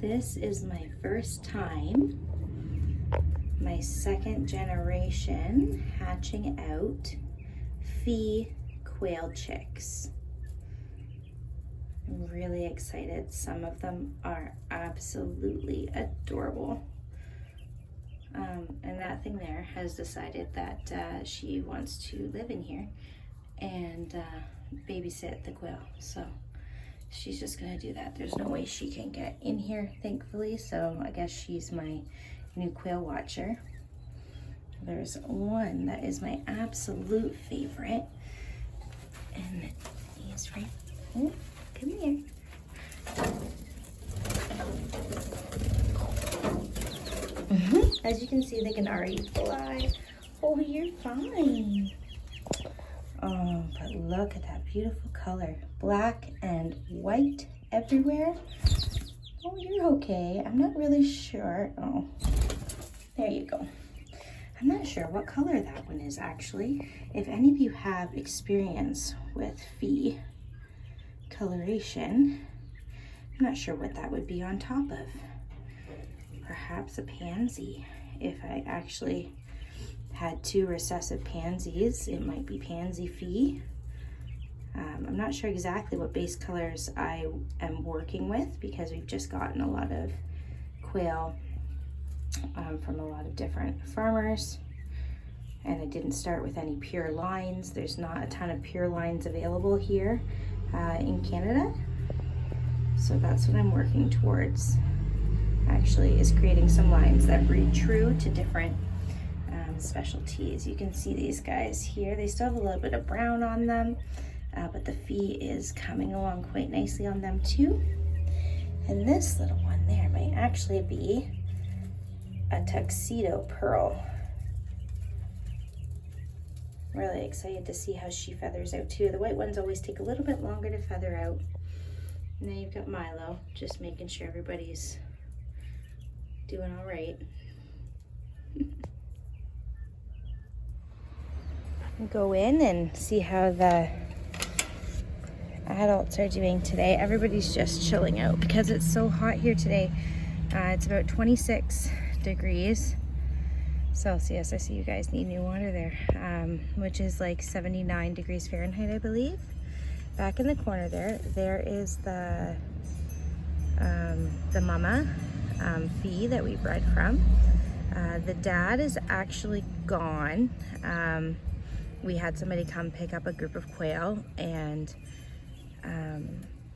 This is my first time, my second generation hatching out Fee quail chicks. I'm really excited. Some of them are absolutely adorable. And that thing there has decided that she wants to live in here and babysit the quail. So she's just gonna do that. There's no way she can get in here, thankfully. So I guess she's my new quail watcher. There's one that is my absolute favorite. And he's right, oh, come here. As you can see, they can already fly. Oh, you're fine. Oh, but look at that beautiful color. Black and white everywhere. Oh, you're okay. I'm not really sure. Oh, there you go. I'm not sure what color that one is actually. If any of you have experience with Fee coloration, I'm not sure what that would be on top of. Perhaps a pansy. If I actually had two recessive pansies, it might be pansy Fee. I'm not sure exactly what base colors I am working with because we've just gotten a lot of quail from a lot of different farmers, and I didn't start with any pure lines. There's not a ton of pure lines available here in Canada, so that's what I'm working towards. Actually, is creating some lines that breed true to different specialties. You can see these guys here. They still have a little bit of brown on them, but the Fee is coming along quite nicely on them too. And this little one there might actually be a tuxedo pearl. Really excited to see how she feathers out too. The white ones always take a little bit longer to feather out. And then you've got Milo, just making sure everybody's doing all right. Go in and see how the adults are doing today. Everybody's just chilling out because it's so hot here today. It's about 26 degrees Celsius. I see you guys need new water there, which is like 79 degrees Fahrenheit, I believe. Back in the corner there is the mama Fee that we bred from. The dad is actually gone. We had somebody come pick up a group of quail, and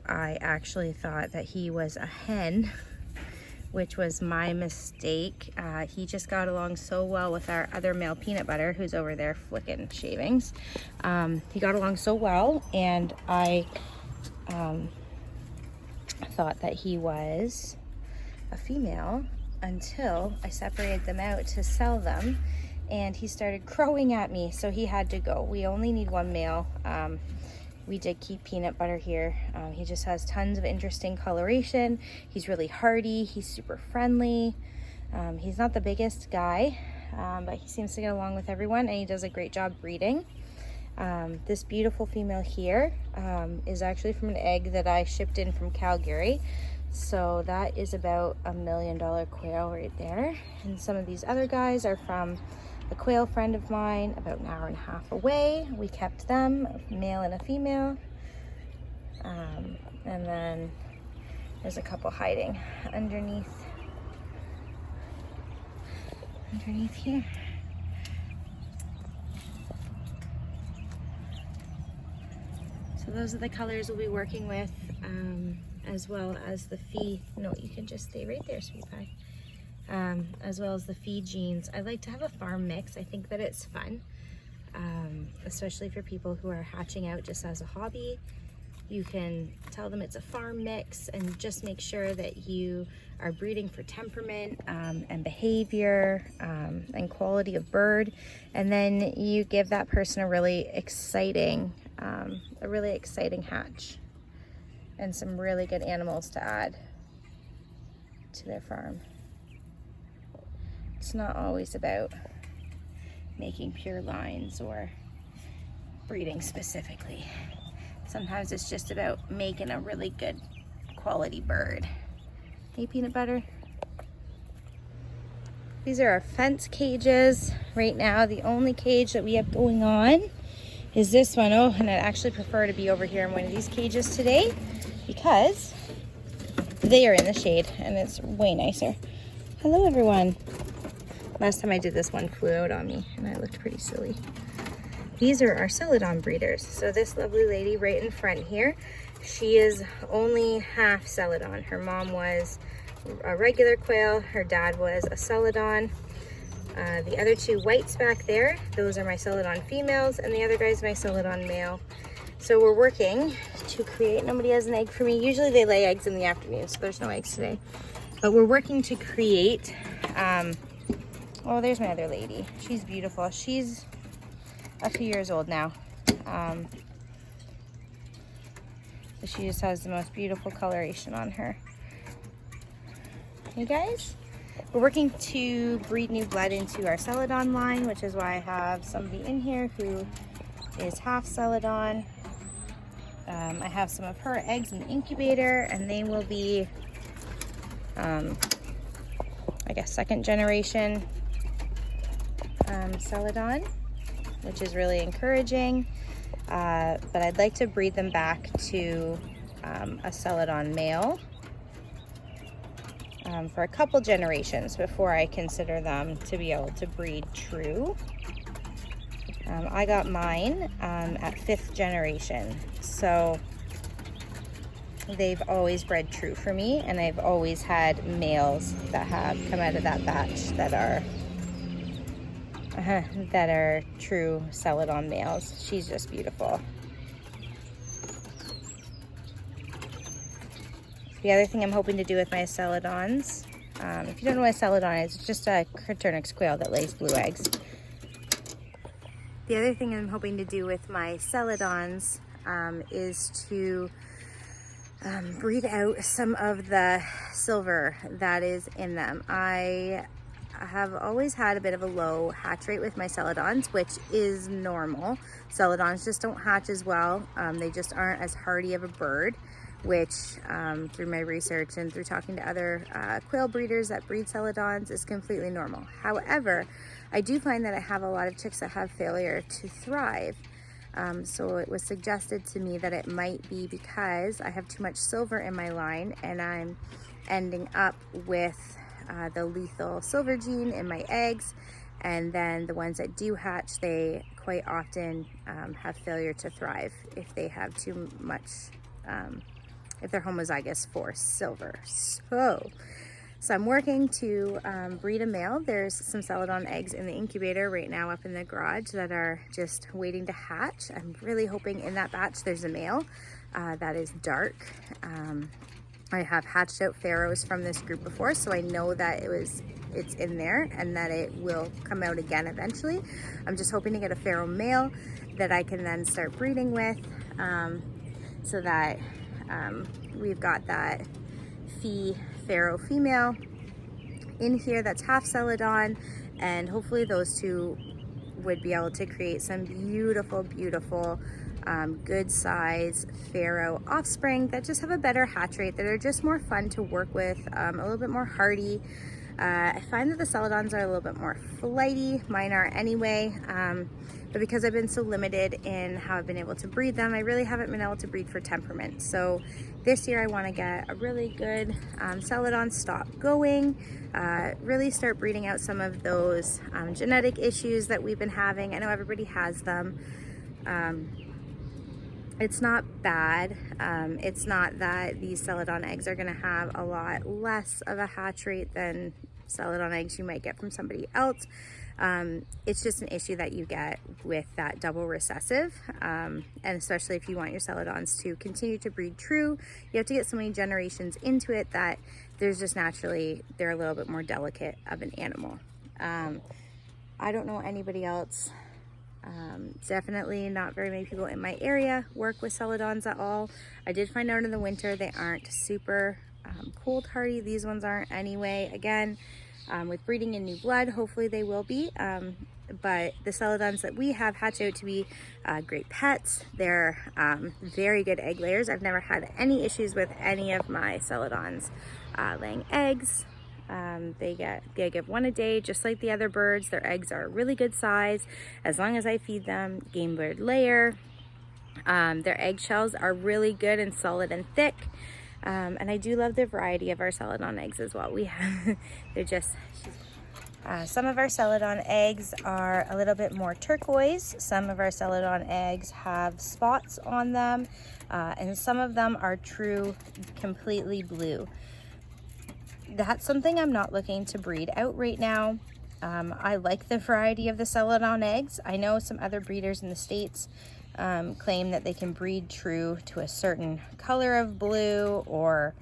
I actually thought that he was a hen, which was my mistake. He just got along so well with our other male peanut butter, who's over there flicking shavings. He got along so well, and I thought that he was a female until I separated them out to sell them, and he started crowing at me, so he had to go. We only need one male. We did keep peanut butter here. He just has tons of interesting coloration. He's really hardy. He's super friendly. He's not the biggest guy, but he seems to get along with everyone, and he does a great job breeding. This beautiful female here is actually from an egg that I shipped in from Calgary. So that is about $1 million quail right there. And some of these other guys are from a quail friend of mine about an hour and a half away. We kept them, a male and a female. And then there's a couple hiding underneath here. So those are the colors we'll be working with, as well as the Fee. No, you can just stay right there, sweet pie. As well as the Fee genes. I like to have a farm mix. I think that it's fun, especially for people who are hatching out just as a hobby. You can tell them it's a farm mix and just make sure that you are breeding for temperament and behavior and quality of bird. And then you give that person a really exciting hatch and some really good animals to add to their farm. It's not always about making pure lines or breeding specifically. Sometimes it's just about making a really good quality bird. Hey, Peanut Butter. These are our fence cages. Right now, the only cage that we have going on is this one. Oh, and I'd actually prefer to be over here in one of these cages today because they are in the shade and it's way nicer. Hello, everyone. Last time I did this, one flew out on me and I looked pretty silly. These are our Celadon breeders. So this lovely lady right in front here, she is only half Celadon. Her mom was a regular quail, her dad was a Celadon. The other two whites back there, those are my Celadon females, and the other guy's my Celadon male. So we're working to create, nobody has an egg for me. Usually they lay eggs in the afternoon, so there's no eggs today. But we're working to create, oh, there's my other lady. She's beautiful. She's a few years old now. But she just has the most beautiful coloration on her. Hey guys, we're working to breed new blood into our Celadon line, which is why I have somebody in here who is half Celadon. I have some of her eggs in the incubator, and they will be, I guess, second generation Celadon, which is really encouraging. But I'd like to breed them back to a Celadon male for a couple generations before I consider them to be able to breed true. I got mine at 5th generation, so they've always bred true for me, and I've always had males that have come out of that batch that are true Celadon males. She's just beautiful. The other thing I'm hoping to do with my Celadons, if you don't know what a Celadon is, it's just a Craturnix quail that lays blue eggs. The other thing I'm hoping to do with my Celadons is to breed out some of the silver that is in them. I have always had a bit of a low hatch rate with my Celadons, which is normal. Celadons just don't hatch as well. They just aren't as hardy of a bird, which through my research and through talking to other quail breeders that breed Celadons is completely normal. However, I do find that I have a lot of chicks that have failure to thrive. So it was suggested to me that it might be because I have too much silver in my line and I'm ending up with the lethal silver gene in my eggs, and then the ones that do hatch, they quite often have failure to thrive if they have too much, if they're homozygous for silver. So I'm working to breed a male. There's some Celadon eggs in the incubator right now up in the garage that are just waiting to hatch. I'm really hoping in that batch there's a male that is dark. I have hatched out pharaohs from this group before, so I know that it's in there and that it will come out again eventually. I'm just hoping to get a pharaoh male that I can then start breeding with, so that we've got that pharaoh female in here that's half Celadon, and hopefully those two would be able to create some beautiful, beautiful good size pharaoh offspring that just have a better hatch rate, that are just more fun to work with, a little bit more hardy. I find that the Celadons are a little bit more flighty. Mine are anyway, but because I've been so limited in how I've been able to breed them, I really haven't been able to breed for temperament. So this year I want to get a really good Celadon stock going, really start breeding out some of those genetic issues that we've been having. I know everybody has them. It's not bad. It's not that these Celadon eggs are going to have a lot less of a hatch rate than Celadon eggs you might get from somebody else. It's just an issue that you get with that double recessive, and especially if you want your Celadons to continue to breed true, you have to get so many generations into it that there's just naturally, they're a little bit more delicate of an animal. I don't know anybody else. Definitely not very many people in my area work with Celadons at all. I did find out in the winter they aren't super cold hardy. These ones aren't anyway. Again, with breeding in new blood, hopefully they will be. But the Celadons that we have hatch out to be great pets. They're very good egg layers. I've never had any issues with any of my Celadons laying eggs. They give one a day, just like the other birds. Their eggs are a really good size as long as I feed them. Game bird layer. Their eggshells are really good and solid and thick. And I do love the variety of our Celadon eggs as well. We have, they're just, some of our Celadon eggs are a little bit more turquoise. Some of our Celadon eggs have spots on them. And some of them are true, completely blue. That's something I'm not looking to breed out right now. I like the variety of the Celadon eggs. I know some other breeders in the States claim that they can breed true to a certain color of blue, or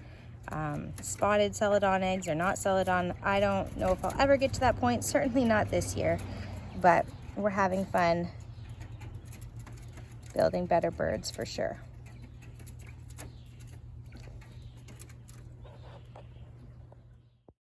spotted Celadon eggs or not Celadon. I don't know if I'll ever get to that point, certainly not this year, but we're having fun building better birds for sure.